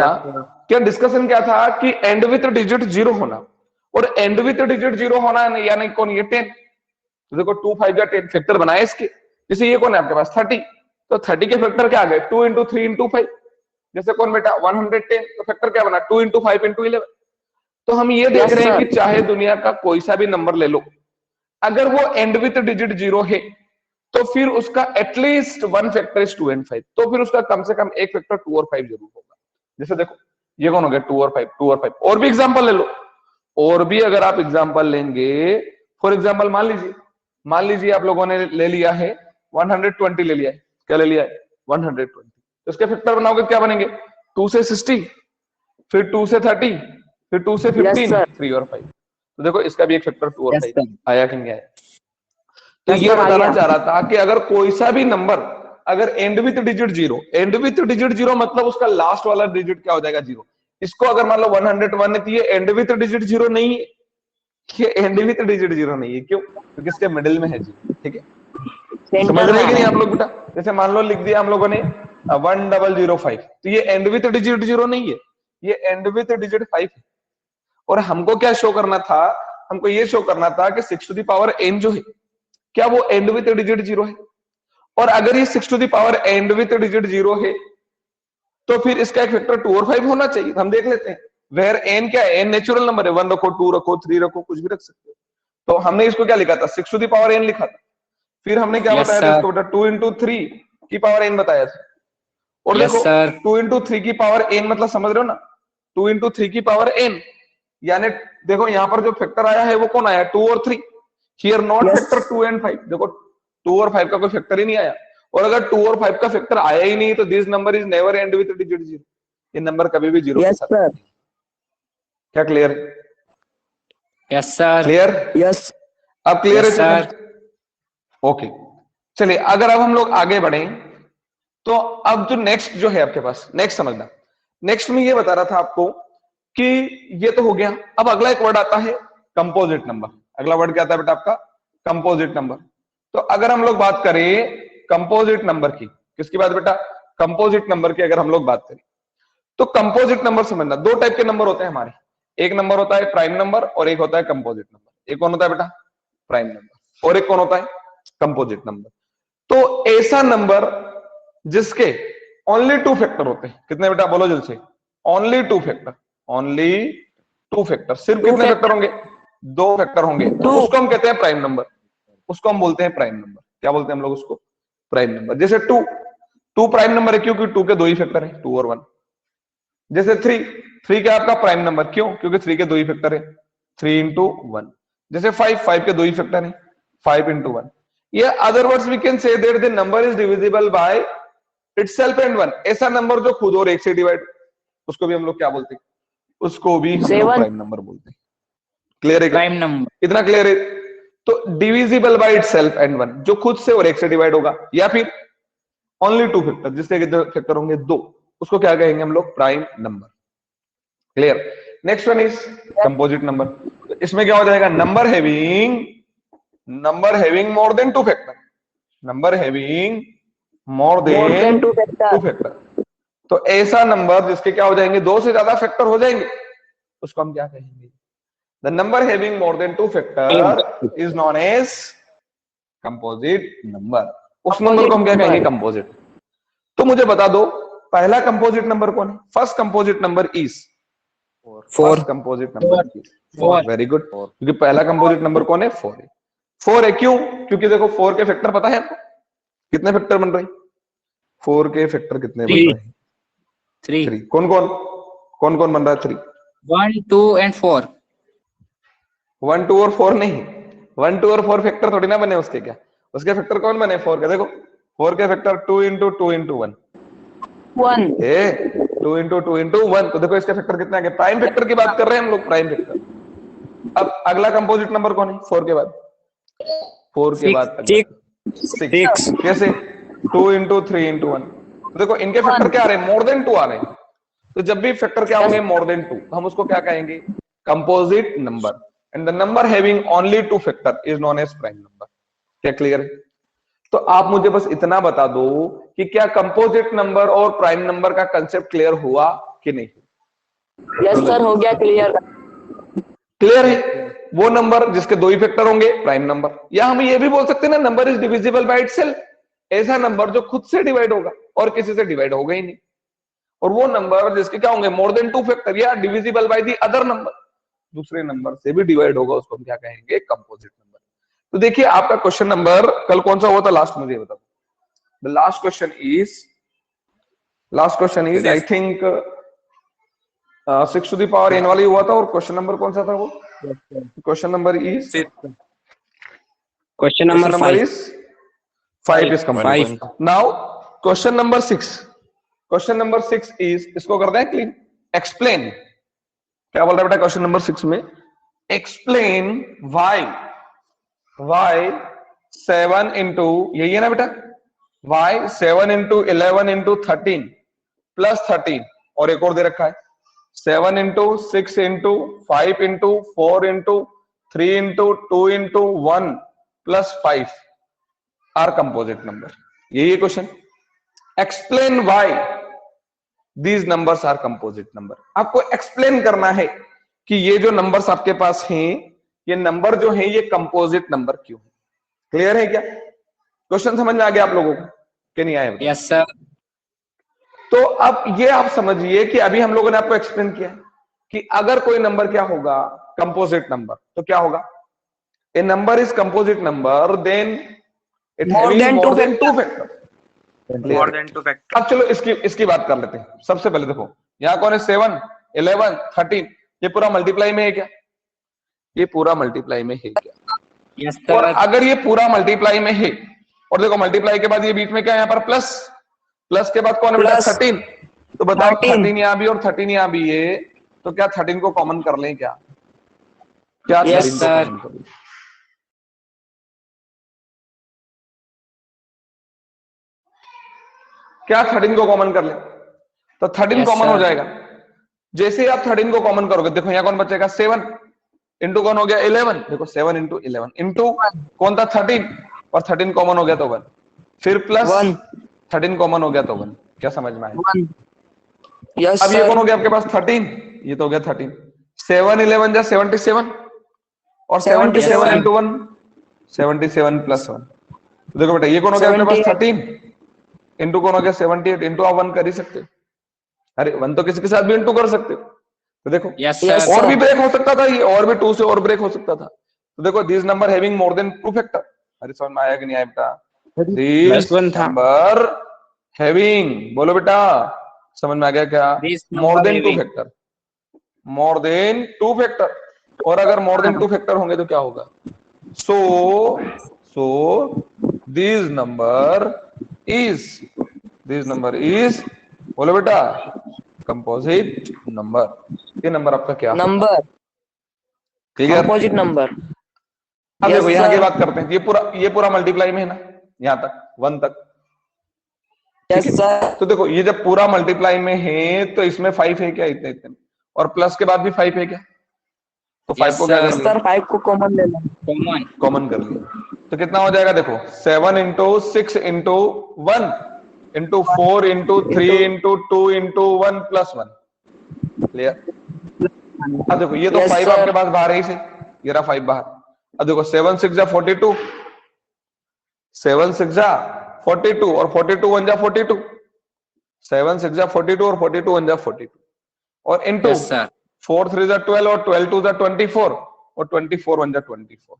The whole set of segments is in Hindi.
क्या डिस्कशन क्या था कि एंड विथ डिजिट 0 होना, और एंड विथ डिजिट 0 होना यानी कौन, ये 10। तो देखो 2 5 या 10 फैक्टर बनाए इसके। जैसे ये कौन है आपके पास 30, तो 30 के फैक्टर क्या आ गए 2 इंटू 3 इंटू 5। जैसे कौन बेटा 110, तो फैक्टर क्या बना 2 इंटू 5 इंटू 11। तो हम ये देख रहे हैं कि चाहे दुनिया का कोई सा भी नंबर ले लो, अगर वो एंड विथ डिजिट 0 है तो फिर उसका at least one factor is 2 and 5, तो फिर उसका कम से कम एक फैक्टर 2 और 5 जरूर होगा। जैसे देखो ये कौन हो गया 2 और 5, 2 और 5। और भी एग्जांपल ले लो, और भी अगर आप एग्जांपल लेंगे, फॉर एग्जांपल मान लीजिए आप लोगों ने ले लिया है 120 ले लिया है, क्या ले लिया है 120, तो इसके फैक्टर बनाओगे क्या बनेंगे 2 से 60, फिर 2 से 30, फिर 2 से 15, 3 और 5। तो देखो इसका भी एक फैक्टर 2 और 5 आया कि नहीं आया। तो ये बताना चाह रहा था कि अगर कोई सा भी नंबर अगर and with digit 0, and with digit 0 मतलब उसका लास्ट वाला डिजिट क्या हो जाएगा 0। इसको अगर मान लो 101 है तो ये एंड विथ डिजिट 0 नहीं है, ये एंड विथ डिजिट 0 नहीं है। क्यों? क्योंकि इसके मिडिल में है 0। ठीक है, समझ रहे हैं कि नहीं आप लोग बेटा? जैसे मान लो लिख दिया हम लोगों ने 1005, तो ये एंड विथ डिजिट 0 नहीं है, ये एंड विथ डिजिट 5 है। और हमको क्या शो करना था, हमको ये शो करना था कि 6 टू द पावर n जो है क्या वो एंड विथ डिजिट 0 है। और अगर ये 6 to the power and with digit 0 है तो फिर इसका एक फैक्टर 2 और 5 होना चाहिए। हम देख लेते हैं वेयर n क्या है, n नेचुरल नंबर है, 1 रखो 2 रखो 3 रखो कुछ भी रख सकते हो। तो हमने इसको क्या लिखा था 6 टू द पावर n लिखा था। फिर हमने क्या बताया था इसको बेटा 2 इंटू 3 की पावर n बताया था। और देखो 2 इंटू 3 की पावर n मतलब समझ रहे हो ना, 2 इंटू 3 की पावर n, यानी देखो यहां पर जो फैक्टर आया है वो कौन आया 2 और 3। हियर नॉट फैक्टर 2 एंड 5, देखो 2 और 5 का कोई फैक्टर ही नहीं आया। और अगर 2 और 5 का फैक्टर आया ही नहीं तो this number is never and with digit 0, ये नंबर कभी भी 0 के साथ नहीं। क्या क्लियर है? Yes sir. क्लियर? यस अब क्लियर है सर। ओके चलिए अगर अब हम लोग आगे बढ़े तो अब जो नेक्स्ट जो है आपके पास, नेक्स्ट समझना। नेक्स्ट में ये बता रहा था आपको कि ये तो हो गया। अब अगला एक वर्ड आता है कंपोजिट नंबर। अगला वर्ड क्या आता है बेटा आपका कंपोजिट नंबर। तो अगर हम लोग बात करें कंपोजिट नंबर की, किसकी बात बेटा कंपोजिट नंबर की अगर हम लोग बात करें तो कंपोजिट नंबर समझना, दो टाइप के नंबर होते हैं हमारे। एक नंबर होता है प्राइम नंबर और एक होता है कंपोजिट नंबर। एक कौन होता है बेटा प्राइम नंबर और एक कौन होता है कंपोजिट नंबर। तो ऐसा नंबर जिसके ओनली 2 फैक्टर होते हैं, कितने बेटा बोलो जल्द से, ओनली 2 फैक्टर, ओनली 2 फैक्टर, सिर्फ कितने फैक्टर होंगे 2 फैक्टर होंगे, तो उसको हम कहते हैं प्राइम नंबर, उसको हम बोलते हैं प्राइम नंबर। क्या बोलते हैं हम लोग उसको प्राइम नंबर। जैसे 2 प्राइम नंबर है क्योंकि 2 के 2 ही फैक्टर है 2 और 1। जैसे 3 क्या आपका प्राइम नंबर, क्यों क्योंकि 3 के 2 ही फैक्टर है 3 इंटू 1। जैसे 5 के 2 ही फैक्टर है 5 इंटू 1। ये other words we can say that the number is divisible by itself and 1। ऐसा नंबर जो खुद और एक से डिवाइड, उसको भी हम लोग क्या बोलते हैं, उसको भी हम लोग प्राइम नंबर बोलते हैं। क्लियर है? प्राइम नंबर इतना क्लियर है? तो डिविजिबल बाय इटसेल्फ एंड 1 जो खुद से और एक से डिवाइड होगा, या फिर ओनली 2 फैक्टर जिससे फैक्टर होंगे 2, उसको क्या कहेंगे हम लोग prime number. Clear? Next one is composite number. इसमें क्या हो जाएगा number having more than 2 factor, number having more than 2 factor. तो ऐसा नंबर जिसके क्या हो जाएंगे 2 से ज्यादा फैक्टर हो जाएंगे, उसको हम क्या कहेंगे the number having more than 2 factor is known as composite number. उस नंबर को हम क्या कहेंगे कंपोजिट। तो मुझे बता दो पहला कंपोजिट नंबर कौन है? First composite number is 4। Composite number is 4। Very good, क्योंकि पहला कंपोजिट नंबर कौन है 4 है। 4 है क्यों? क्योंकि देखो 4 के फैक्टर पता है आपको कितने फैक्टर बन रहे हैं? 4 के फैक्टर कितने बन रहे हैं? 3। कौन कौन बन रहा है 3? 1 2 and 4। 1 2 और 4 नहीं, 1 2 और 4 फैक्टर थोड़ी ना बने उसके। क्या उसके फैक्टर कौन बने 4 के? देखो 4 के factor 2 into 2 into 1 2 into 2 into 1। तो देखो इसके फैक्टर कितने आ गए? प्राइम फैक्टर की बात कर रहे हैं हम लोग, प्राइम फैक्टर। अब अगला कंपोजिट नंबर कौन है 4 के बाद? 4 के बाद 6। कैसे? 2 इंटू 3 इंटू 1। तो देखो इनके फैक्टर क्या आ रहे हैं? मोर देन 2 आ रहे हैं। तो जब भी फैक्टर क्या होंगे मोर देन 2, हम उसको क्या कहेंगे composite number. And the number having only 2 factor is known as prime number. क्या क्लियर है? तो आप मुझे बस इतना बता दो कि क्या कंपोजिट नंबर और प्राइम नंबर का कंसेप्ट क्लियर हुआ? कि नहीं? यस सर, हो गया क्लियर। क्लियर है? वो नंबर जिसके दो ही फैक्टर होंगे प्राइम नंबर, या हम ये भी बोल सकते हैं ना number is divisible by itself, ऐसा नंबर जो खुद से डिवाइड होगा और किसी से डिवाइड होगा ही नहीं। और वो नंबर जिसके क्या होंगे मोर देन 2 फैक्टर या divisible by the other number, दूसरे नंबर से भी डिवाइड होगा, उसको हम क्या कहेंगे? Composite number. तो देखिए आपका क्वेश्चन नंबर कल कौन सा हुआ था लास्ट, मुझे बताओ। The last question is I think 6 to the power n वाली हुआ था, और क्वेश्चन नंबर कौन सा था वो? Question number is Question number 5. is 5 is complete. Now question number 6. Question number 6 is, इसको करते हैं क्लीन। एक्सप्लेन, क्या बोल रहा है बेटा क्वेश्चन नंबर 6 में? एक्सप्लेन वाई 7 इंटू, यही है ना बेटा, वाई 7 इंटू 11 इंटू 13 प्लस 13, और एक और दे रखा है 7 into 6 into 5 into 4 into 3 into 2 into 1 plus 5 are composite number. यही है question. Explain why these numbers are composite number. आपको एक्सप्लेन करना है कि ये जो नंबर्स आपके पास हैं, ये नंबर जो है ये कंपोजिट नंबर क्यों है। क्लियर है क्या? क्वेश्चन समझ में आ गया आप लोगों को कि नहीं आया? Yes sir. तो अब ये आप समझिए कि अभी हम लोगों ने आपको एक्सप्लेन किया कि अगर कोई नंबर क्या होगा कंपोजिट नंबर, तो क्या होगा? A number is composite number then it having more than 2 factor. More than 2 factor. अब चलो इसकी बात कर लेते हैं। सबसे पहले देखो यहां कौन है? 7 11 13, ये पूरा मल्टीप्लाई में है क्या? ये पूरा मल्टीप्लाई में है क्या? Yes sir. और अगर ये पूरा मल्टीप्लाई में है, और देखो मल्टीप्लाई के बाद ये बीच में क्या है? यहाँ पर प्लस, प्लस के बाद कौन है बेटा? 13। तो बताओ 13 यहाँ भी और 13 यहाँ भी है, तो क्या 13 को कॉमन कर लें क्या? क्या 13 को कॉमन कर लें? क्या 13 को कॉमन कर ले? तो 13 कॉमन हो जाएगा। जैसे ही आप 13 को कॉमन करोगे, देखो यहाँ कौन बचेगा? 7 इंटू कौन हो गया? 11। देखो 7 इंटू 11 इंटू कौन था? 13, और 13 कॉमन हो गया तो 1, फिर प्लस 13 कॉमन हो गया तो 1। क्या समझ में आया? यस अब ये कौन हो गया आपके पास? 13, ये तो हो गया 13। 7 11 जा 77, और 77 इंटू 1 77 प्लस 1। देखो बेटा ये कौन हो गया आपके पास? 13 इंटू कौन हो गया? 78। इंटू आप 1 कर ही सकते हो। अरे 1 तो किसी के साथ भी इंटू कर सकते हो। तो देखो Yes sir. और भी ब्रेक हो सकता था, ये और भी 2 से और ब्रेक हो सकता था। तो देखो this number having more than 2 factor. अरे समझ में आया कि नहीं आया बेटा? दिस नंबर हैविंग, बोलो बेटा समझ में आ गया क्या? मोर than 2 factor, more than 2 factor. और अगर मोर देन 2 फैक्टर होंगे तो क्या होगा? सो दिस नंबर इज बोलो बेटा कंपोजिट नंबर। ये नंबर आपका क्या नंबर क्लियर? Composite number. अब देखो Yes, यहाँ की sir. बात करते हैं। ये पूरा मल्टीप्लाई में है ना, यहाँ तक 1 तक। Yes sir. तो देखो ये जब पूरा मल्टीप्लाई में है तो इसमें 5 है क्या? इतने इतने, और प्लस के बाद भी 5 है क्या? तो 5 को क्या कर लिया? सर 5 को कॉमन ले लें। कॉमन कर लिया तो कितना हो जाएगा? देखो 7 into 6 into 1 into 4 into 3 into 2 into 1 plus 1। Clear? अब देखो ये तो Yes, 5 sir. आपके पास बाहर है ही से, ये रहा 5 बाहर। अब देखो 7 6 जा 42, 7 6 जा 42, और 42 1 जा 42, 7 6 जा 42 और 42 1 जा 42, और इंटू Yes sir. 4 3 जा 12 और 12 2 जा 24, और 24 1 जा 24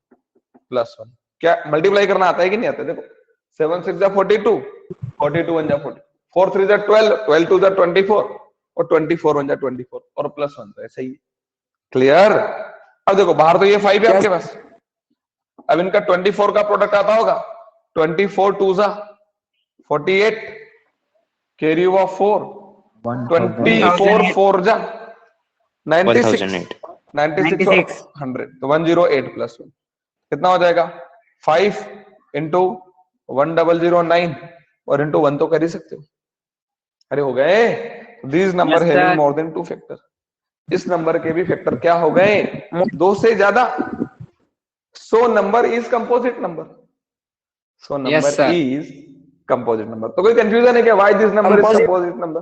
प्लस 1। क्या मल्टीप्लाई करना आता है कि नहीं आता? देखो 7 6 जा 42, 42 1 जा 40, 4 3 जा 12, 12 2 जा 24, और 24 1 जा 24, और प्लस 1। तो ऐसा ही। क्लियर? अब देखो बाहर तो ये 5 है आपके पास। अब इनका 24 का प्रोडक्ट आता होगा, 24 2 जा 48, कैरी हुआ 4, 24 4 जा 96, 96 100, तो 108 प्लस 1 कितना हो जाएगा? 5 इंटू 1009, और इंटू 1 तो कर ही सकते हो। अरे हो गए। This number having more than 2 factor. इस नंबर के भी फैक्टर क्या हो गए? 2 से ज्यादा। So number is composite number. So number is composite number. तो कोई कंफ्यूजन है क्या? Why this number is composite number?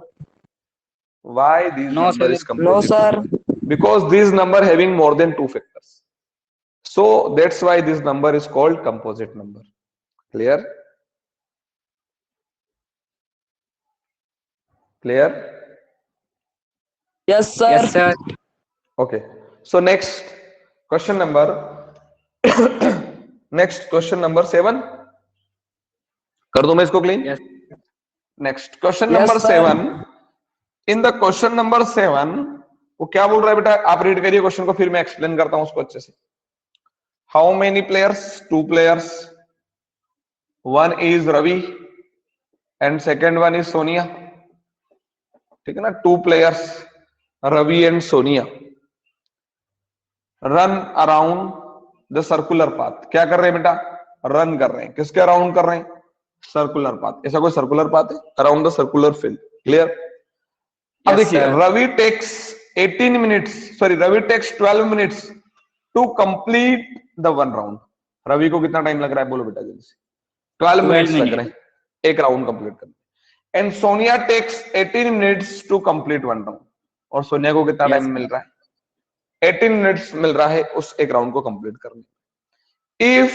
Why these No, number sir. is No, composite? sir. Because these number having more than two factors. So that's why this number is called composite number. Clear? Clear? Yes, sir. Yes, sir. Okay. So next question number next question number 7. कर दूं मैं इसको clean? Yes. Next question Yes, number sir. 7. In the question number 7 वो क्या बोल रहा है बेटा, आप रीड करिए क्वेश्चन को, फिर मैं एक्सप्लेन करता हूं उसको अच्छे से. How many players? 2 players. One is Ravi and second one is Sonia. ठीक है ना. 2 players Ravi and Sonia run around the circular path. क्या कर रहे हैं बेटा? रन कर रहे हैं. किसके अराउंड कर रहे हैं? Circular path. ऐसा कोई सर्कुलर पाथ है? Around the circular field. Clear? अब Yes, देखिए, sir. Ravi takes 18 minutes, sorry Ravi takes 12 minutes to complete the one round. Ravi को कितना टाइम लग रहा है बोलो बेटा जल्दी से? 12 मिनट्स लग रहे हैं एक राउंड कंप्लीट करने. And Sonia takes 18 minutes to complete one round. और सोनिया को कितना Yes, टाइम sir. मिल रहा है? 18 मिनट्स मिल रहा है उस एक राउंड को कंप्लीट करने. If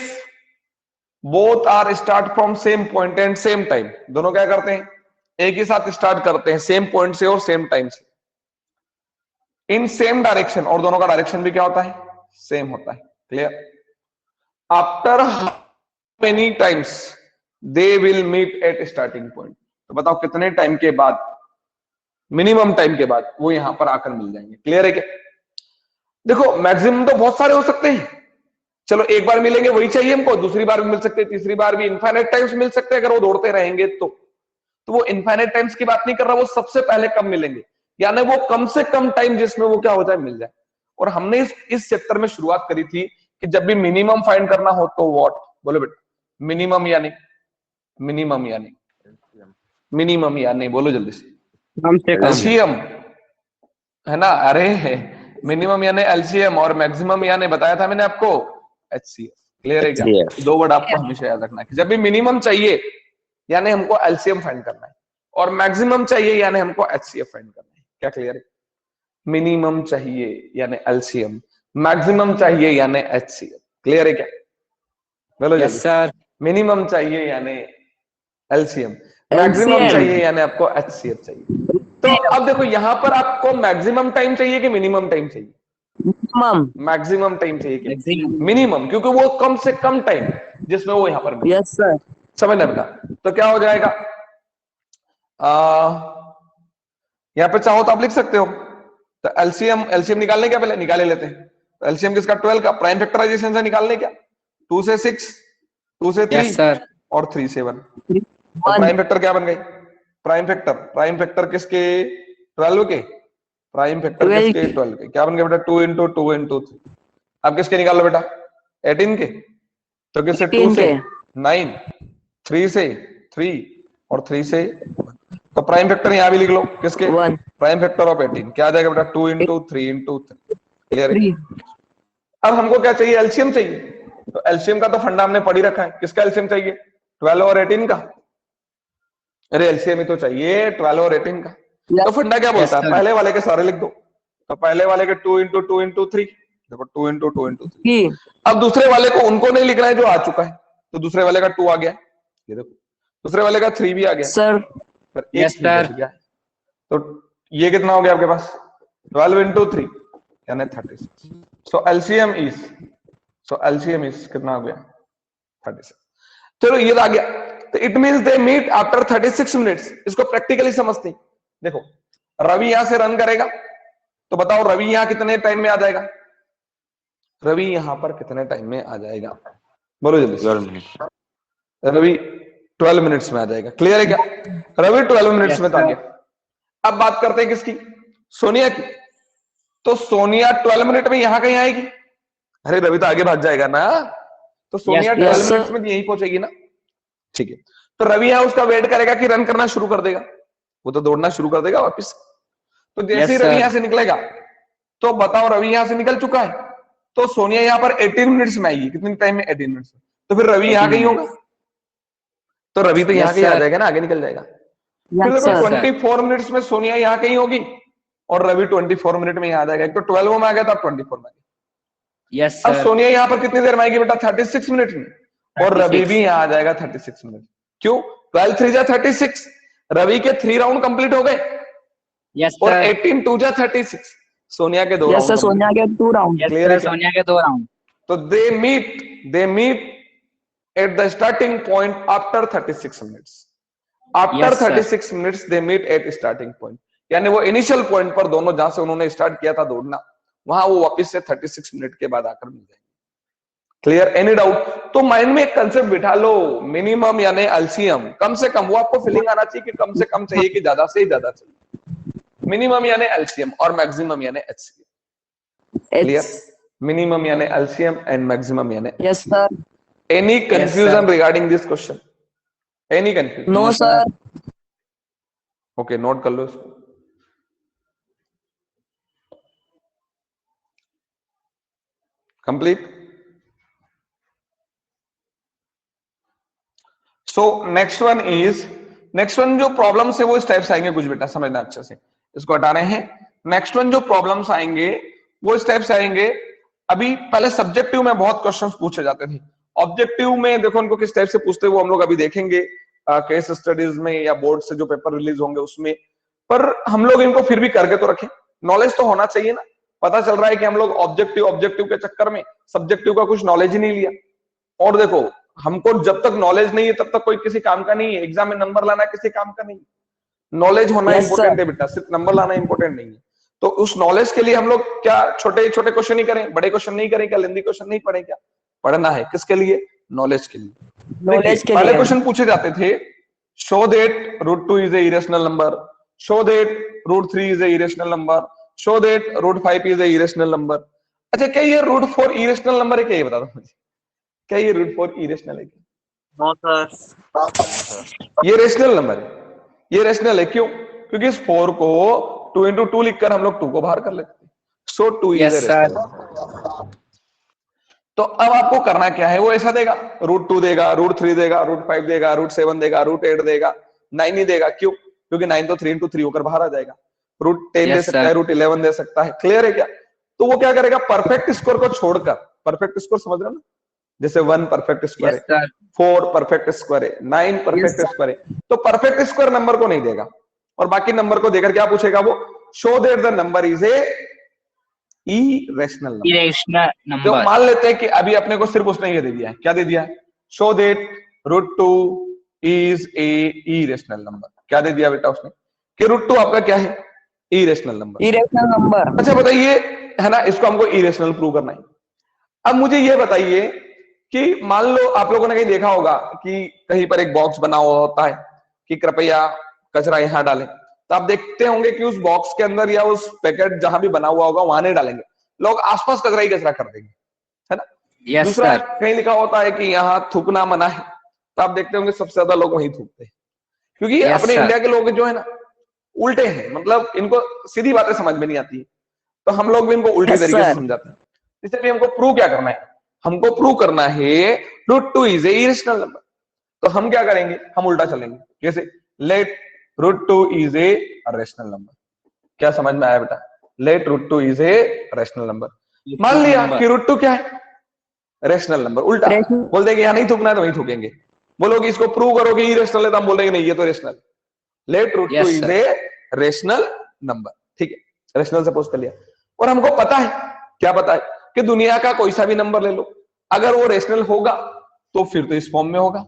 both are start from same point and same time, दोनों क्या करते हैं? एक ही साथ स्टार्ट करते हैं, सेम पॉइंट से और सेम टाइम से, इन सेम डायरेक्शन, और दोनों का डायरेक्शन भी क्या होता है? सेम होता है. Clear? After many times they will meet at starting point. तो बताओ कितने टाइम के बाद, मिनिमम टाइम के बाद वो यहां पर आकर मिल जाएंगे. क्लियर है क्या? देखो मैक्सिमम तो बहुत सारे हो सकते हैं. चलो एक बार मिलेंगे वही चाहिए हमको, दूसरी बार भी मिल सकते हैं, तीसरी बार भी, इनफाइनाइट टाइम्स मिल सकते हैं अगर वो दौड़ते रहेंगे तो वो इनफाइनाइट टाइम्स की बात नहीं कर रहा, वो सबसे पहले कब मिलेंगे, यानी वो कम से कम टाइम जिसमें वो क्या हो जाए, मिल जाए. और हमने इस चैप्टर में शुरुआत करी थी कि जब भी मिनिमम फाइंड करना हो तो व्हाट बोलो बेटा? मिनिमम यानी मिनिमम यानी बोलो जल्दी से? कम से कम. एलसीएम है ना. अरे मिनिमम यानी एलसीएम और मैक्सिमम यानी बताया था मैंने आपको एचसीएफ. क्लियर है क्या? दो वर्ड आपको हमेशा याद रखना है कि जब भी मिनिमम चाहिए यानी हमको एलसीएम फाइंड करना है, और मैक्सिमम चाहिए यानी हमको एचसीएफ फाइंड करना है. क्या क्लियर है? मिनिमम चाहिए यानी एलसीएम, मैक्सिमम चाहिए यानी एचसीएफ. क्लियर है क्या? बोलो Yes, जल्दी. sir. मिनिमम चाहिए यानी एलसीएम, मैक्सिमम LCM. चाहिए यानी आपको एचसीएफ चाहिए. तो अब देखो यहां पर आपको मैक्सिमम टाइम चाहिए कि मिनिमम टाइम चाहिए? Minimum. मैक्सिमम टाइम चाहिए कि Maximum. मिनिमम, क्योंकि वो कम से कम टाइम जिसमें वो यहां पर मिले. Yes, sir. समझना बेटा. तो क्या हो जाएगा, यहां पे चाहो तो आप लिख सकते हो. तो एलसीएम निकालने क्या, पहले निकाले लेते हैं. तो एलसीएम किसका? 12 का. प्राइम फैक्टराइजेशन से निकालने क्या? 2 से 6, 2 से 3 Yes, sir. और 3 से 1. तो प्राइम फैक्टर क्या बन गई? प्राइम फैक्टर किसके? 12 के. प्राइम फैक्टर 12 किसके? 12 के. क्या बन गया बेटा? 2 into 2 into 3. अब किसके निकाल लो बेटा? 18 के. तो किससे? 2 से 9, 3 से 3 और 3 से 1. तो प्राइम फैक्टर यहां भी लिख लो. किसके? 1. प्राइम फैक्टर ऑफ 18 क्या आ जाएगा बेटा? 2 into 3 into 3. क्लियर है? 3. अब हमको क्या चाहिए? एलसीएम चाहिए. तो एलसीएम का तो फंडा हमने पढ़ ही रखा है. किसका एलसीएम चाहिए? 12 और 18 का. अरे एलसीएम ही तो चाहिए 12 और 18 का. तो फंडा क्या बोलता है? पहले वाले के सारे लिख दो. तो पहले वाले के 2 into 2 into 3, देखो 2 into 2 into 3. 3. अब दूसरे वाले को उनको नहीं लिखना है जो आ चुका है, तो दूसरे वाले का 2 आ गया. ये देखो दूसरे वाले का 3 भी आ गया. Sir. पर एक Yes, ही बच sir. गया. तो ये कितना हो गया आपके पास? 12 into 3 यानी 36. सो एलसीएम इज कितना हो गया? 36. चलो ये आ गया. तो it means they meet after 36 minutes. इसको प्रैक्टिकली समझते हैं. देखो रवि यहां से रन करेगा, तो बताओ रवि यहां कितने टाइम में आ जाएगा? रवि यहां पर कितने टाइम में आ जाएगा? बोलो जल्दी. 12 मिनट. रवि 12 मिनट्स में आ जाएगा. क्लियर है क्या? रवि 12 मिनट्स में आ गया. अब बात करते हैं किसकी? सोनिया की. तो सोनिया 12 मिनट में यहां कहीं आएगी? अरे रवि तो आगे भाग जाएगा ना. तो सोनिया 12 मिनट्स में यहीं पहुंचेगी ना. ठीक है. तो रवि यहां उसका वेट करेगा कि रन करना शुरू कर देगा. वो तो दौड़ना शुरू कर देगा वापस. तो जैसे ही रवि यहां से निकलेगा, तो बताओ रवि यहां से निकल चुका है, तो सोनिया यहां पर 18 मिनट्स में आएगी. कितने टाइम में? 18 मिनट्स में. तो फिर रवि यहां कहीं होगा. तो रवि तो यहां कहीं आ जाएगा ना, आगे निकल जाएगा. फिर देखो 24 मिनट्स में सोनिया यहां कहीं होगी. और रवि 24 मिनट में यहाँ आ जाएगा। एक तो 12 में आ गया था, 24 में आ गया। यस अब सर। सोनिया यहाँ पर कितनी देर में आएगी बेटा? 36 मिनट में। और रवि 36। भी यहाँ आ जाएगा 36 मिनट। क्यों? 12 3 जा 36, रवि के 3 राउंड कंप्लीट हो गए यस और सर। 18 2 जा 36, सोनिया के 2 yes round sir, complete. Sonia के 2 राउंड। यस Clear है सर, क्या? सोनिया के 2 राउंड। तो they meet at the starting point after 36 minutes. After Yes, sir. 36 minutes they meet at starting point. यानी वो इनिशियल पॉइंट पर दोनों जहां से उन्होंने स्टार्ट किया था दौड़ना, वहां वो वापस से 36 मिनट के बाद आकर मिल जाएंगे। क्लियर? Any doubt? तो माइंड में एक कंसेप्ट बिठा लो, मिनिमम यानी एलसीएम। कम से कम वो आपको फीलिंग आना चाहिए कि कम से कम चाहिए कि ज्यादा से ज्यादा चाहिए। मिनिमम यानी एलसीएम और मैक्सिमम यानी एचसीएम। क्लियर? मिनिमम यानी एलसीएम एंड मैक्सिमम यानी yes sir. any confusion sir. regarding this question? Any confusion? No sir. Okay, note कर लो इसको। Complete? So next one जो प्रॉब्लम्स है वो इस टाइप से आएंगे, कुछ बेटा समझना अच्छे से, इसको हटा रहे हैं। नेक्स्ट वन जो प्रॉब्लम्स आएंगे वो इस टाइप से आएंगे। अभी पहले सब्जेक्टिव में बहुत क्वेश्चंस पूछे जाते थे, ऑब्जेक्टिव में देखो उनको किस टाइप से पूछते हैं वो हम लोग अभी देखेंगे केस स्टडीज में या बोर्ड से जो पेपर रिलीज होंगे उसमें। पर हम लोग इनको फिर भी करके तो रखें, नॉलेज तो होना चाहिए ना। पता चल रहा है कि हम लोग ऑब्जेक्टिव के चक्कर में सब्जेक्टिव का कुछ नॉलेज ही नहीं लिया। और देखो हमको जब तक नॉलेज नहीं है तब तक कोई किसी काम का नहीं है। एग्जाम में नंबर लाना किसी काम का नहीं है। नॉलेज होना Yes, इंपॉर्टेंट sir. है बेटा, सिर्फ नंबर लाना इंपॉर्टेंट नहीं है। तो उस नॉलेज के लिए हम लोग क्या छोटे छोटे क्वेश्चन ही करें, बड़े क्वेश्चन नहीं करें क्या, लेंदी क्वेश्चन नहीं पढ़े क्या? पढ़ना है किसके लिए? नॉलेज के लिए। नॉलेज के पहले लिए। क्वेश्चन पूछे जाते थे, show that √2 is a irrational number, show that √3 is a irrational number, show that √5 is a irrational number. अच्छा क्या ये √4 इरेशनल नंबर है क्या? ये बता दो मुझे, क्या ये √4 इरेशनल है क्या? No, sir. ये रेशनल नंबर है, ये रेशनल है। क्यों? क्योंकि इस 4 को 2 into 2 लिखकर हम लोग 2 को बाहर कर लेते हैं। सो 2 is A Yes, sir. Rational. तो अब आपको करना क्या है, वो ऐसा देगा, √2 देगा, √3 देगा, √5 देगा, √7 देगा, √8 देगा, 9 ही देगा। क्यों? क्योंकि 9 तो 3 into 3 होकर बाहर आ जाएगा। √10 दे Yes, सकता है, √11 दे सकता है। क्लियर है क्या? तो वो क्या करेगा, परफेक्ट स्कोर को छोड़कर, परफेक्ट स्कोर समझ रहे हो ना, जैसे 1 परफेक्ट स्क्वायर Yes, है, sir. 4 परफेक्ट स्क्वायर है, 9 परफेक्ट sir. स्क्वायर है। तो परफेक्ट स्क्वायर नंबर को नहीं देगा और बाकी नंबर को देकर क्या पूछेगा वो, show that the number is a irrational number. Irrational जो number. मान लेते हैं कि अभी अपने को सिर्फ उसने ये दे दिया है, क्या दे दिया है, show that √2 is a irrational number. क्या दे दिया बेटा उसने कि √2 आपका क्या है, इरेशनल नंबर। Irrational number. अच्छा बताइए, है ना, इसको हमको इरेशनल प्रूव करना है। अब मुझे ये बताइए कि मान लो आप लोगों ने कहीं देखा होगा कि कहीं पर एक बॉक्स बना हुआ होता है कि कृपया कचरा यहां डालें, तो आप देखते होंगे कि उस बॉक्स के अंदर या उस पैकेट जहां भी बना हुआ होगा वहां नहीं डालेंगे, लोग आसपास कचरा ही कचरा कर देंगे, है ना। Yes, दूसरा sir. कहीं लिखा होता है कि यहाँ थूकना मना है, तो आप देखते होंगे सबसे ज्यादा लोग वहीं थूकते हैं, क्योंकि Yes, अपने sir. इंडिया के लोग जो है ना उल्टे हैं, मतलब इनको सीधी बातें समझ में नहीं आती है, तो हम लोग भी इनको उल्टी Yes, तरीके से sir. समझाते हैं। इसलिए हमको प्रूव क्या करना है, हमको प्रूव करना है √2 इज ए इरेशनल नंबर। तो हम क्या करेंगे, हम उल्टा चलेंगे। जैसे let √2 is a rational number. क्या समझ में आया बेटा, let √2 is a rational number. मान लिया कि √2 क्या है, रेशनल नंबर। उल्टा Rational. बोल देंगे यहाँ नहीं थूकना है तो वहीं थूकेंगे, बोलोगे इसको प्रूव करोगे इरेशनल है तो हम बोलेंगे नहीं ये तो rational. Let √2 Yes, is sir. A rational number. ठीक है, रेशनल सपोज कर लिया। और हमको पता है, क्या पता है कि दुनिया का कोई सा भी नंबर ले लो, अगर वो रेशनल होगा तो फिर तो इस फॉर्म में होगा,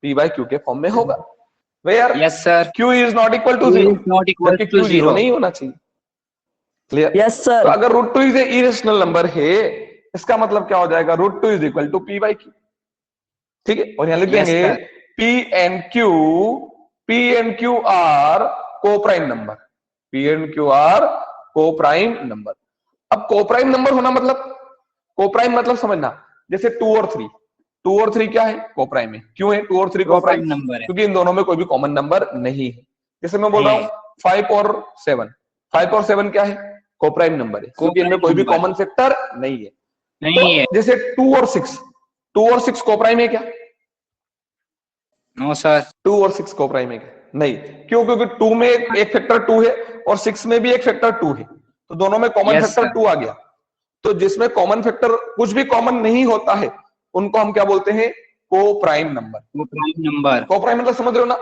p/q के फॉर्म में होगा। Where Yes, sir. q is not equal to Q 0, is not equal जबकि to q 0 0. नहीं होना चाहिए। क्लियर? यस तो सर। अगर √2 इज ए इरेशनल नंबर है, इसका मतलब क्या हो जाएगा, √2 इज इक्वल टू p/q। ठीक है, और यहां लिख Yes, देंगे sir. p and q are coprime number, p and q are coprime number. अब कोप्राइम नंबर होना मतलब, कोप्राइम मतलब समझना, जैसे 2 और 3, 2 और 3 क्या है, कोप्राइम है। क्यों है 2 और 3 कोप्राइम? Prime number है. क्योंकि इन दोनों में कोई भी कॉमन नंबर नहीं है। जैसे मैं बोल रहा हूं 5 और 7, 5 और 7 क्या है, कोप्राइम नंबर है, क्योंकि इनमें कोई भी number. कॉमन फैक्टर नहीं है। नहीं है. तो जैसे 2 और 6, 2 और 6 कोप्राइम है क्या, No, sir. 2 और 6 कोप्राइम है क्या? नहीं, क्यों? क्योंकि 2 में एक फैक्टर 2 है और 6 में भी एक फैक्टर 2 है, तो दोनों में कॉमन Yes, फैक्टर sir. 2 आ गया। तो जिसमें कॉमन फैक्टर कुछ भी कॉमन नहीं होता है उनको हम क्या बोलते हैं? को प्राइम नंबर। वो प्राइम नंबर। को प्राइम मतलब समझ रहे हो ना?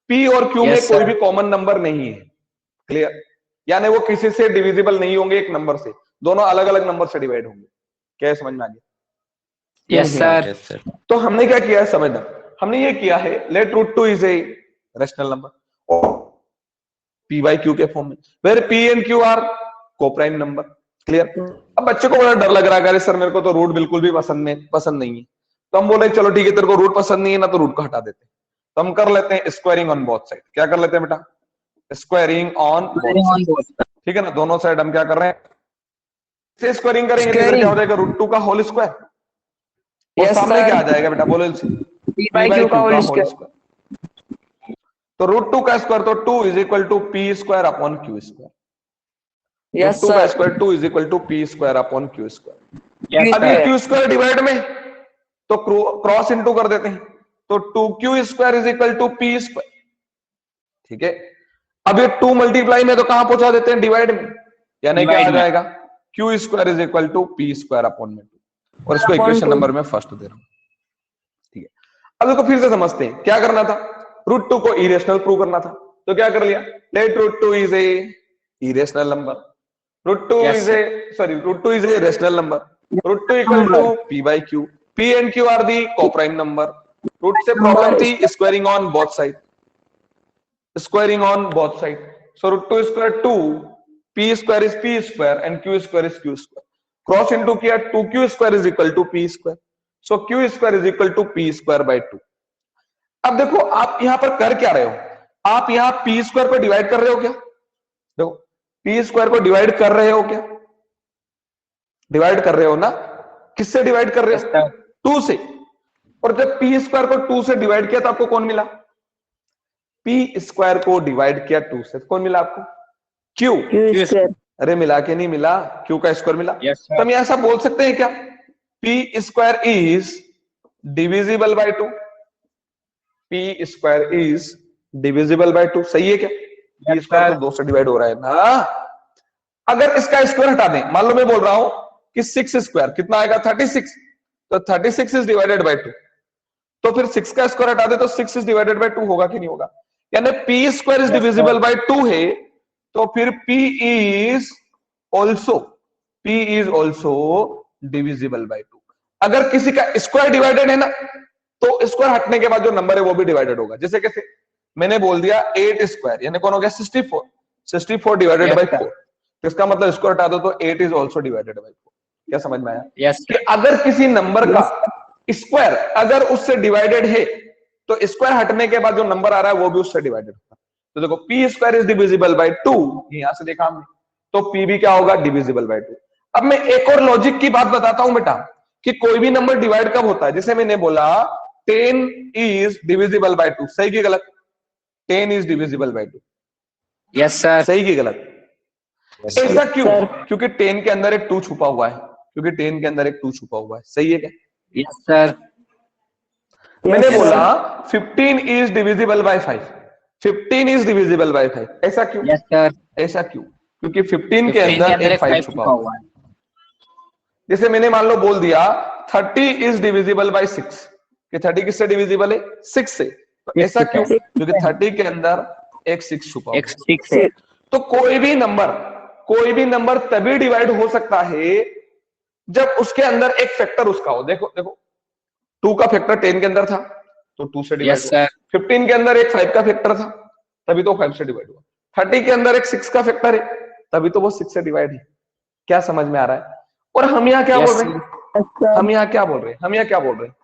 पी और क्यू Yes, में कोई sir. भी कॉमन नंबर नहीं है। क्लियर? यानी वो किसी से डिविजिबल नहीं होंगे एक नंबर से, दोनों अलग अलग नंबर से डिवाइड होंगे। क्या समझ में आ गया? Yes, नहीं sir. तो हमने क्या किया है समझना, हमने ये किया है let root 2 is a rational number और पी बाई क्यू के फॉर्म में, where p and Q are coprime number. Clear? अब बच्चे को बड़ा डर लग रहा है, अरे सर मेरे को तो रूट बिल्कुल भी पसंद नहीं है। तो हम बोले चलो ठीक है, तेरे को रूट पसंद नहीं है ना, तो रूट को हटा देते हैं। तो हम कर लेते हैं स्क्वायरिंग ऑन बोथ साइड। क्या कर लेते हैं बेटा? Squaring on both side. ठीक है ना? दोनों साइड हम क्या कर रहे हैं? से स्क्वायरिंग करेंगे तो इधर क्या हो जाएगा? रूट 2 का होल स्क्वायर और Yes, सामने sir. क्या आ जाएगा बेटा? बोलो इनसे, P p by by Q q का का होल होल स्क्वायर। स्क्वायर। तो रूट 2 का स्क्वायर तो 2 is equal to p square upon q square. Yes, root 2 का sir. Square 2 is equal to p square upon q square. Yes, अब ये sir. क्यू स्क्वायर डिवाइड में तो क्रॉस इनटू कर देते हैं, तो 2q square is equal to p square. ठीक है? अब ये 2 मल्टीप्लाई में तो कहां पहुंचा देते हैं? डिवाइड में, यानी क्या आ Divide में। जाएगा? Q square is equal to p square upon में 2, और इसको Upon इक्वेशन 2. नंबर में फर्स्ट दे रहा हूं। ठीक है? अब इसको फिर से समझते हैं, क्या करना था? रूट 2 को इरेशनल प्रूव करना था, तो क्या कर लिया? Let root 2 is a irrational number, root 2 Yes, is sir. A sorry root 2 is a rational number, root 2 equal to p by q, p and Q are the coprime number. Root से प्रॉब्लम थी squaring on both side, squaring on both side. So root 2 square 2, p square is p square and q square is q square. Cross into किया, 2q square is equal to p square, so q square is equal to p square by 2। अब देखो आप यहां पर कर क्या रहे हो? आप यहां पी स्क्वायर को डिवाइड कर रहे हो क्या? देखो पी स्क्वायर को डिवाइड कर रहे हो क्या? डिवाइड कर रहे हो ना? किससे डिवाइड कर रहे Yes, हो? sir. 2 से। और जब पी स्क्वायर को 2 से डिवाइड किया तो आपको कौन मिला? पी स्क्वायर को डिवाइड किया 2 से, कौन मिला आपको? क्यू। Q square. अरे मिला के नहीं मिला? क्यू का स्क्वायर मिला। Yes, sir. तो हम ऐसा बोल सकते हैं क्या? P square is divisible by 2, p square is divisible by 2। सही है क्या? P Yes, square sir. तो 2 से डिवाइड हो रहा है ना। अगर इसका स्क्वायर हटा दें, मान लो मैं बोल रहा हूं कि 6 स्क्वायर कितना आएगा? 36, तो 36 इज डिवाइडेड बाय 2, तो फिर 6 का स्क्वायर हटा दे तो 6 इज डिवाइडेड बाय 2 होगा कि नहीं होगा? यानी p square is Yes, divisible sir. By 2 है, तो फिर p इज ऑल्सो डिविजिबल बाय 2। अगर किसी का स्क्वायर डिवाइडेड है ना, तो स्क्वायर हटने के बाद जो नंबर है वो भी डिवाइडेड होगा। जैसे कैसे? मैंने बोल दिया 8 स्क्वायर, यानी कौन हो गया? 64, 64 डिवाइडेड Yes, बाय sir. 4, तो इसका मतलब स्क्वायर हटा दो तो 8 इज ऑल्सो डिवाइडेड बाय 4। क्या समझ में आया? Yes, कि sir. अगर किसी नंबर का स्क्वायर अगर उससे डिवाइडेड है, तो स्क्वायर हटने के बाद जो नंबर आ रहा है वो भी उससे डिवाइडेड होगा। तो देखो P square is divisible by 2, यहां से देखा हमने, तो पी भी क्या होगा? Divisible by 2। अब मैं एक और लॉजिक की बात बताता हूं बेटा, कि कोई भी नंबर डिवाइड कब होता है? जैसे मैंने बोला 10 इज डिविजिबल बाय 2, सही की गलत? 10 is divisible by 2, Yes, sir. सही की गलत? Yes, sir. ऐसा क्यों? Sir. क्योंकि 10 के अंदर एक 2 छुपा हुआ है, क्योंकि 10 के अंदर एक 2 छुपा हुआ है। सही है क्या? Yes, sir. मैंने Yes, बोला sir. 15 is divisible by 5, 15 is divisible by 5, ऐसा क्यों? Yes, sir. ऐसा क्यों? क्योंकि 15 के 15 के अंदर अंदर एक एक 5 5 छुपा छुपा हुआ हुआ है। है। जैसे मैंने मान लो बोल दिया 30 इज डिविजिबल बाय 6, कि 30 किससे डिविजिबल है? 6 से। तो Yes, ऐसा sir. क्यों? क्योंकि 30 के अंदर एक 6 छुपा हुआ एक है। 6 है। तो कोई भी नंबर तभी डिवाइड हो सकता है जब उसके अंदर एक फैक्टर उसका हो। देखो देखो 2 का फैक्टर 10 के अंदर था, तो 2 से डिवाइड Yes, हुआ। sir. 15 के अंदर एक 5 का फैक्टर था, तभी तो 5 से डिवाइड हुआ। 30 के अंदर एक 6 का फैक्टर है, तभी तो वो 6 से डिवाइड है। क्या समझ में आ रहा है? और हम यहाँ क्या Yes, बोल रहे हैं? Yes, sir. हम यहाँ क्या बोल रहे हैं? हम यहाँ क्या बोल रहे हैं?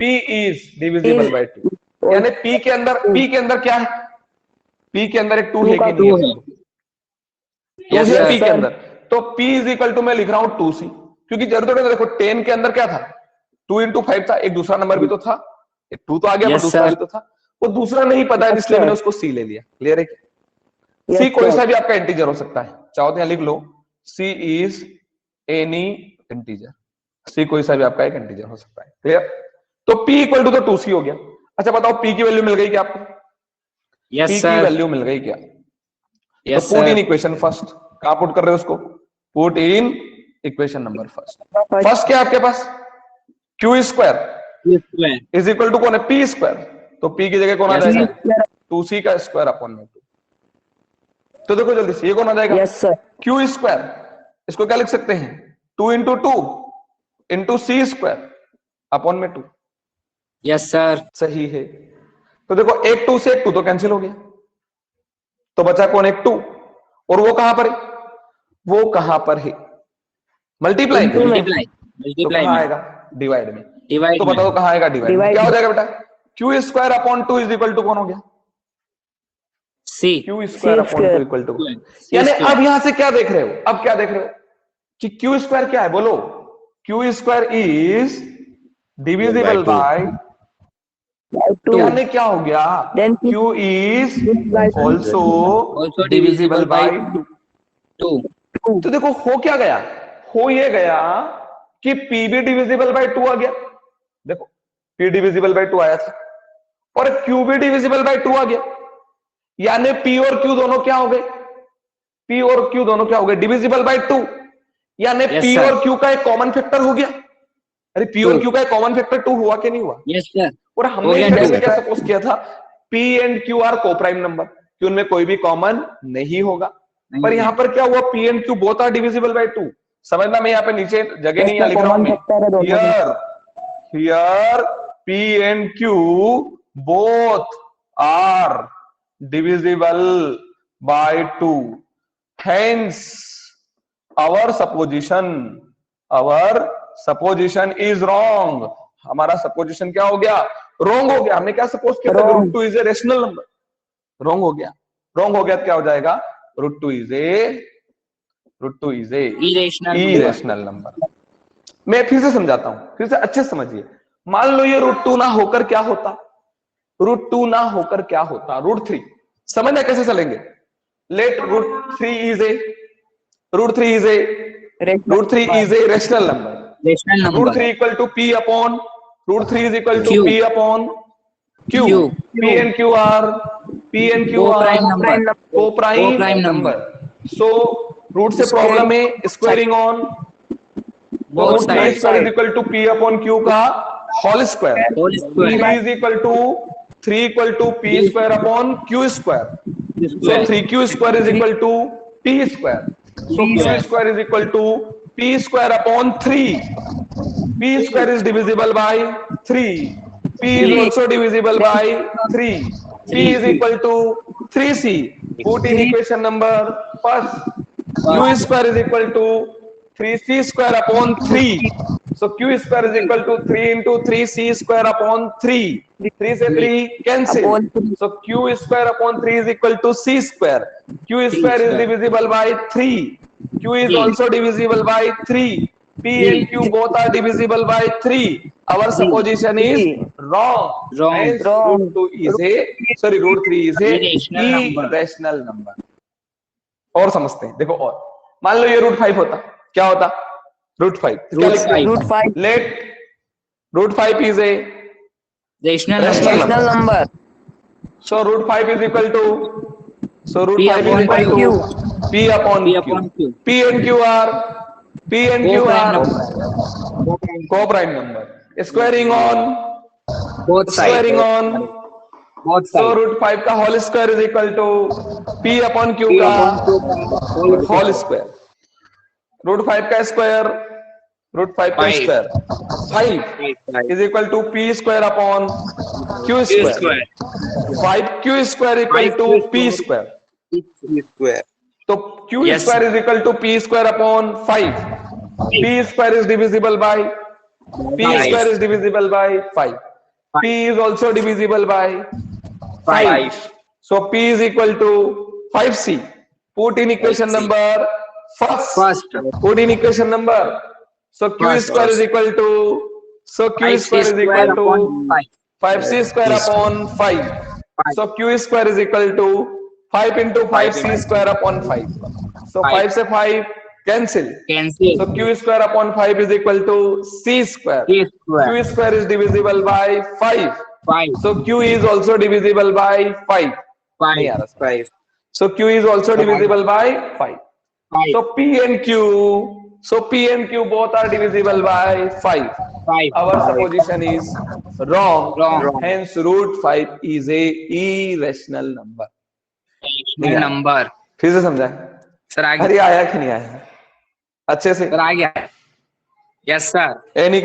P इज डिविजिबल बाय 2, यानी P के अंदर क्या है? P के अंदर एक 2 है कि नहीं two है? है। 2 Yes, है sir. P के अंदर, तो P इज इक्वल टू मैं लिख रहा हूं 2C, क्योंकि जरूरत है। देखो 10 के अंदर क्या था? 2 इंटू 5 था, एक दूसरा नंबर भी तो था, एक 2 तो आ गया, पर Yes, दूसरा sir. भी तो था। वो दूसरा नहीं पता है, Yes, इसलिए मैंने sir. उसको C ले लिया। क्लियर है? Yes, C कोई sir. सा भी आपका इंटीजर हो सकता है, चाहो तो यहां लिख लो C is any integer. C कोई सा भी आपका एक इंटीजर हो सकता है। क्लियर? तो P इक्वल टू तो 2C हो गया। अच्छा बताओ P की वैल्यू मिल गई क्या आपको? Yes, p की sir. वैल्यू मिल गई क्या? Yes, तो put in sir. Equation first, कहां पुट कर रहे हो उसको? Put in equation number first. First. First क्या है आपके पास? Q square Q square. Is equal to कौन है? P square. तो पी की जगह कौन आ Yes, जाएगा? sir. 2c का स्क्वायर अपॉन में 2। तो देखो जल्दी से ये कौन आ जाएगा? Yes, sir. क्यू स्क्वायर, इसको क्या लिख सकते हैं? 2 इंटू 2 इंटू सी स्क्वायर अपॉन में 2। Yes, sir. सही है। तो देखो एक 2 से एक 2 तो कैंसिल हो गया, तो बचा कौन? एक 2। और वो कहां पर है? वो कहां पर है? मल्टीप्लाई में। Multiply. तो Multiply कहां में. आएगा? डिवाइड में। Divide तो में. बताओ कहां आएगा? डिवाइड में। Divide क्या हो में। जाएगा बेटा? Q square upon 2 is equal to कौन हो गया? C. Q square upon 2 square. Equal to, C यानी square. अब यहां से क्या देख रहे हो? अब क्या देख रहे हो कि क्यू स्क्वायर क्या है? बोलो। Q square is divisible by, By 2. यानी क्या हो गया? Then q is by also Also divisible divisible by by 2। 2. तो देखो हो क्या गया? हो ये गया कि P भी डिविजिबल बाय 2 आ गया। देखो P डिविजिबल बाय 2 आया था और Q भी डिविजिबल बाय 2 आ गया, यानी P और Q दोनों क्या हो गए? P और Q दोनों क्या हो गए? डिविजिबल बाय 2, यानी Yes, P sir. और Q का एक कॉमन फैक्टर हो गया। अरे P और Two. Q का एक कॉमन फैक्टर 2 हुआ कि नहीं हुआ? Yes, sir. और हो हमने गया इस केस two. में क्या सपोज किया था? P and Q are coprime number, कि उनमें कोई भी कॉमन नहीं होगा। नहीं पर है. यहाँ पर क्या हुआ? P and Q both are divisible by 2। समझना, मैं यहाँ पे नीचे जगह नहीं का लिख रहा हूं common मैं। factor है दोनों में। Here P and Q both are divisible by 2. Hence our supposition is wrong. हमारा सपोजिशन क्या हो गया? रॉन्ग हो गया। हमने क्या सपोज किया था? Wrong. Root 2 is a rational number. Wrong हो गया। रॉन्ग हो गया तो क्या हो जाएगा? Root two is a Irrational number. Irrational number. मैं फिर से समझाता हूं, फिर से अच्छे से समझिए। मान लो ये रूट 2 ना होकर क्या होता? रूट 2 ना होकर क्या होता? रूट 3। समझना कैसे चलेंगे? Let root 3 is a rational number. Rational root number. 3 equal to P upon root 3 is equal to Q. P upon Q. Q. P and Q are Co-prime number. Co-prime Co-prime number. number. So root से प्रॉब्लम है स्क्वायरिंग ऑन, तो Both root 3 sides. Square is equal to P upon Q का whole square. Whole square. 3 is equal to 3 equal to p square upon q square. So 3q square is equal to p square. So q square is equal to p square upon 3। p square is divisible by 3। p is also divisible by 3. p is equal to 3c. Put in equation number first. q square is equal to 3c square upon 3. So q square is equal to 3 into 3c square upon 3. 3 से 3 cancel. Upon 3. So q square upon 3 is equal to c square. q square is divisible by 3. q is also divisible by 3. p and q both are divisible by 3. Our supposition is wrong. Wrong. Hence, Wrong. root 2 is root 3 is a Irrational number. irrational number. और समझते हैं, देखो और मान लो ये रूट 5 होता, क्या होता? Root 5 Root 5. Root 5. Let root 5 is a Rational Rational number. Rational number. so root 5 is equal to root P 5 is upon equal Q. to p upon P q. upon Q. p and q are Co-prime number. co-prime number. Squaring on Both squaring sides. on, Both so sides. root 5 का whole square is equal to p upon q P का upon Q का होल स्क्वायर। रूट 5 का स्क्वायर, रूट 5 का Five. Square 5 is equal to p square upon q square. 5q square equal to p square. तो q Yes. Square is equal to p square upon 5। p square is divisible by p Five. Square is divisible by 5। p is also divisible by 5. So p is equal to 5c. Put in equation 5c. number first. First. Put in equation number. So q First. square is equal to, so q 5c square is equal to upon 5. 5c square upon 5. So q square is equal to 5 into 5c square upon 5. So 5 से 5 cancel. Cancel. So q square upon 5 is equal to c square. C square. q square is divisible by 5. 5. So q is also divisible by 5. नहीं आ रहा। 5. So Q is also divisible by 5. 5. So P and Q both are divisible by 5. 5. Our supposition is wrong. Wrong. Hence root 5 is a irrational number. नहीं आया। नंबर फिर से समझाएं। सर आ अरे गया आया कि नहीं आया अच्छे से? सर आ गया यस सर एनी